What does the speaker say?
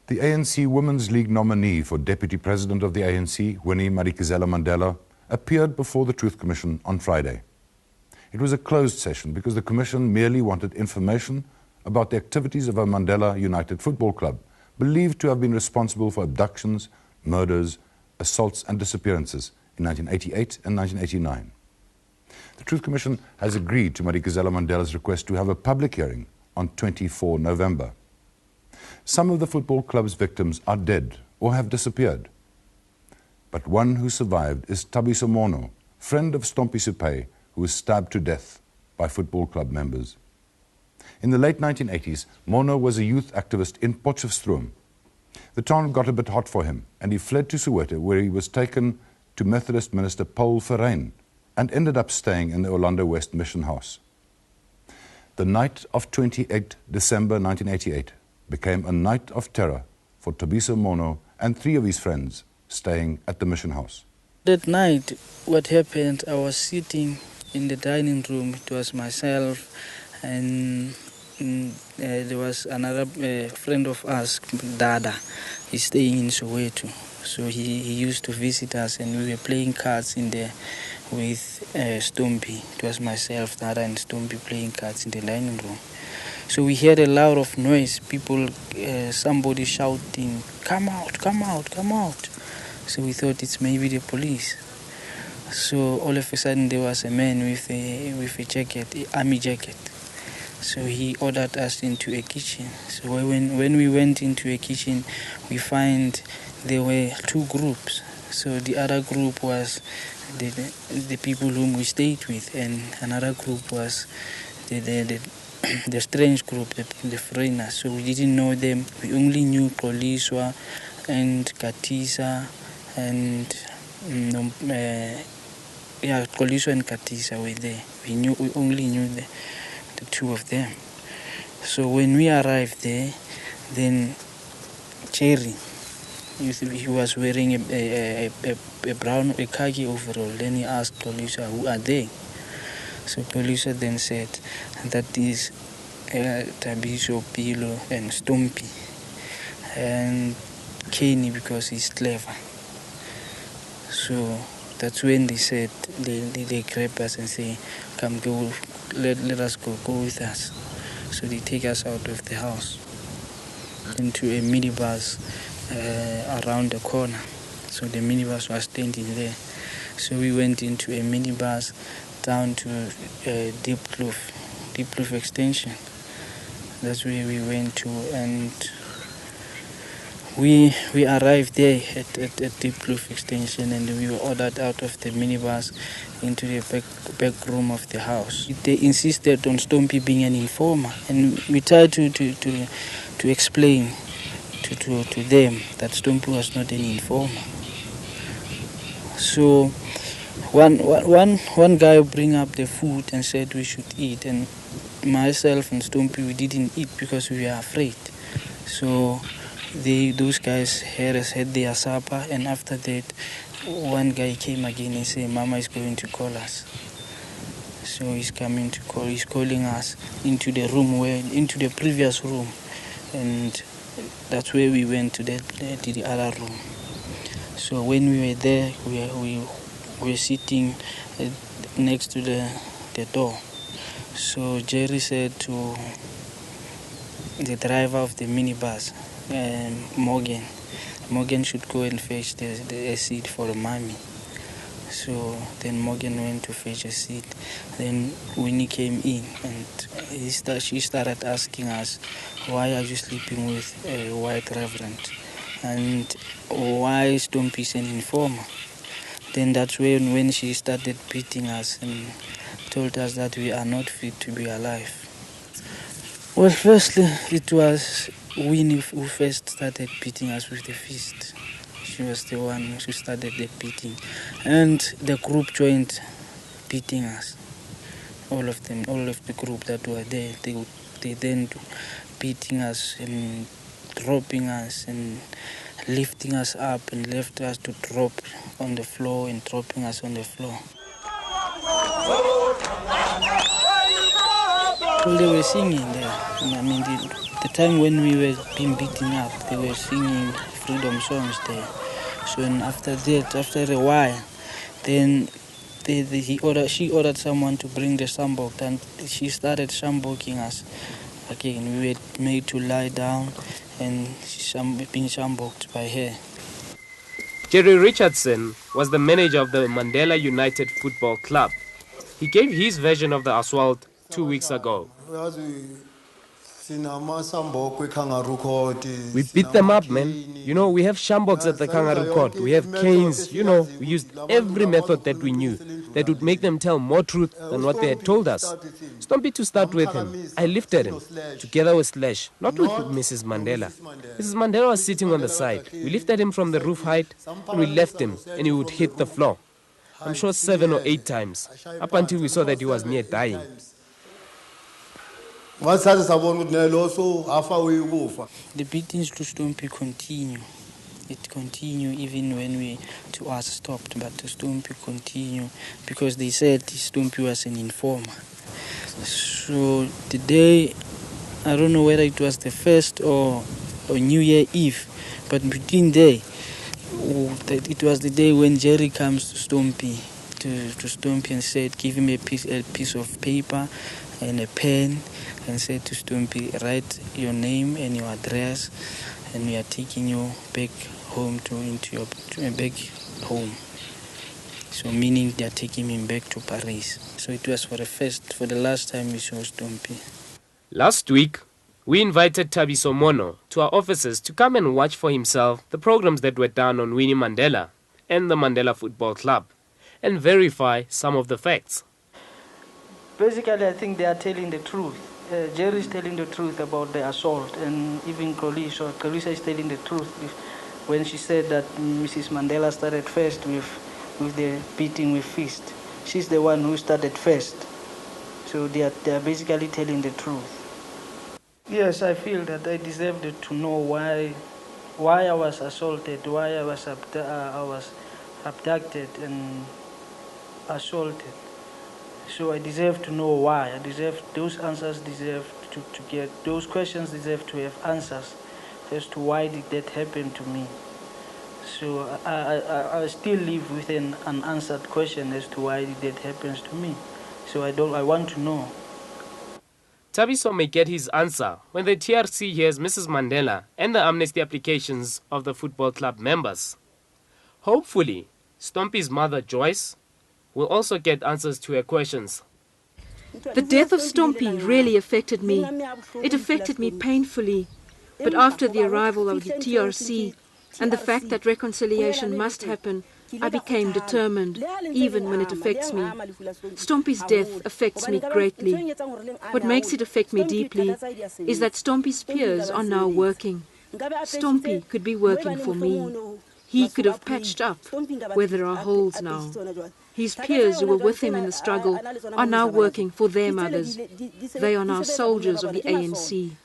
The ANC Women's League nominee for Deputy President of the ANC, Winnie Mandela, appeared before the Truth Commission on Friday. It was a closed session because the Commission merely wanted information about the activities of a Mandela United Football Club, believed to have been responsible for abductions, murders, assaults and disappearances in 1988 and 1989. The Truth Commission has agreed to Mandela's request to have a public hearing on 24 November. Some of the football club's victims are dead or have disappeared. But one who survived is Thabiso Mono, friend of Stompy, who was stabbed to death by football club members. In the late 1980s, Mono was a youth activist in Potchefstroom. The town got a bit hot for him, and he fled to Soweto, where he was taken to Methodist minister Paul Verryn and ended up staying in the Orlando West Mission House. The night of 28 December 1988 became a night of terror for Thabiso Mono and 3 of his friends staying at the mission house. That night, what happened, I was sitting in the dining room. It was myself and there was another friend of us, Dada. He's staying in Soweto. So he used to visit us and we were playing cards in there with Stompy. It was myself, Dada and Stompy playing cards in the dining room. So we heard a lot of noise, people, somebody shouting, "Come out, come out, come out." So we thought it's maybe the police. So all of a sudden there was a man with a jacket, an army jacket. So he ordered us into a kitchen. So when we went into a kitchen, we find there were 2 groups. So the other group was the people whom we stayed with, and another group was the strange group, the foreigners. So we didn't know them. We only knew Xoliswa and Katisa and Xoliswa and Katisa were there. We only knew the 2 of them. So when we arrived there, then Cherry, he was wearing a brown, a khaki overall. Then he asked Xoliswa, "Who are they?" So Xoliswa then said, "That is Thabiso, Pilo and Stompy, and Kenny because he's clever." So that's when they said, they grab us and say, "Come, go, let us go with us." So they take us out of the house into a minibus around the corner. So the minibus was standing there. So we went into a minibus down to Deep Kloof extension. That's where we went to, and we arrived there at Deep Kloof extension, and we were ordered out of the minibus into the back room of the house. They insisted on Stompy being an informer, and we tried to explain to them that Stompy was not an informer. So one guy bring up the food and said we should eat, and myself and Stompy, we didn't eat because we were afraid. So those guys had their supper, and after that one guy came again and said, "Mama is going to call us." So he's calling us into the room, into the previous room, and that's where we went to the other room. So when we were there, we were sitting next to the door. So Jerry said to the driver of the minibus, Morgan should go and fetch a seat for mommy. So then Morgan went to fetch a seat. Then Winnie came in, and she started asking us, "Why are you sleeping with a white reverend? And why is Stompy an informer?" Then that's when she started beating us and told us that we are not fit to be alive. Well, firstly, it was Winnie who first started beating us with the fist. She was the one who started the beating, and the group joined beating us. All of them, all of the group that were there, they then beating us and dropping us and lifting us up and left us to drop on the floor and dropping us on the floor. They were singing there. I mean, the time when we were being beaten up, they were singing freedom songs there. So and after that, after a while, then she ordered someone to bring the sambok, and she started samboking us again. We were made to lie down and being samboked by her. Jerry Richardson was the manager of the Mandela United Football Club. He gave his version of the assault 2 weeks ago. We beat them up, man. You know, we have shamboks at the kangaroo court. We have canes. You know, we used every method that we knew that would make them tell more truth than what they had told us. Stompy to start with him. I lifted him, together with Slash, not with Mrs. Mandela. Mrs. Mandela was sitting on the side. We lifted him from the roof height, and we left him, and he would hit the floor. I'm sure 7 or 8 times, up until we saw that he was near dying. The beatings to Stompy continue. It continued even when we to us stopped, but to Stompy continue because they said Stompy was an informer. So the day, I don't know whether it was the 1st or New Year Eve, but between there, it was the day when Jerry comes to Stompy and said, give him a piece of paper and a pen, and said to Stompy, write your name and your address, and we are taking you back home back home. So meaning they are taking him back to Paris. So it was for the last time we saw Stompy. Last week, we invited Thabiso Mono to our offices to come and watch for himself the programs that were done on Winnie Mandela and the Mandela Football Club, and verify some of the facts. Basically, I think they are telling the truth. Jerry is telling the truth about the assault, and even Carissa is telling the truth when she said that Mrs. Mandela started first with the beating with fist. She's the one who started first. So they are basically telling the truth. Yes, I feel that I deserved to know why I was assaulted, why I was abducted and assaulted. So I deserve to know why. Those questions deserve to have answers as to why did that happen to me. So I still live with an unanswered question as to why did that happen to me. So I want to know. Thabiso may get his answer when the TRC hears Mrs. Mandela and the amnesty applications of the football club members. Hopefully, Stompy's mother, Joyce, will also get answers to her questions. The death of Stompy really affected me. It affected me painfully. But after the arrival of the TRC and the fact that reconciliation must happen, I became determined, even when it affects me. Stompy's death affects me greatly. What makes it affect me deeply is that Stompy's peers are now working. Stompy could be working for me. He could have patched up where there are holes now. His peers who were with him in the struggle are now working for their mothers. They are now soldiers of the ANC.